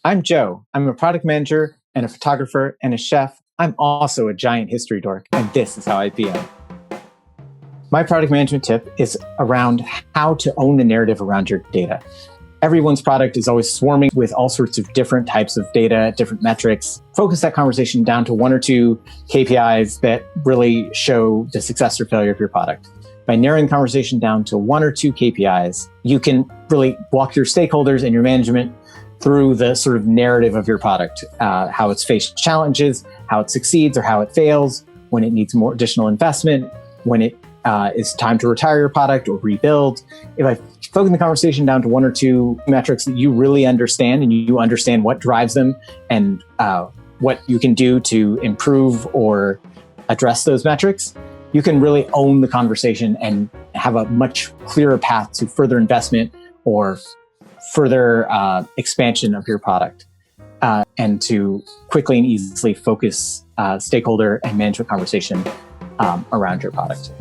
I'm Joe. I'm a product manager and a photographer and a chef. I'm also a giant history dork, and this is how I PM. My product management tip is around how to own the narrative around your data. Everyone's product is always swarming with all sorts of different types of data, different metrics. Focus that conversation down to one or two KPIs that really show the success or failure of your product. By narrowing the conversation down to one or two KPIs, you can really walk your stakeholders and your management through the sort of narrative of your product, how it's faced challenges, how it succeeds or how it fails, when it needs more additional investment, when it is time to retire your product or rebuild. If I focus the conversation down to one or two metrics that you really understand and you understand what drives them and what you can do to improve or address those metrics, you can really own the conversation and have a much clearer path to further investment or further expansion of your product, and to quickly and easily focus stakeholder and management conversation around your product.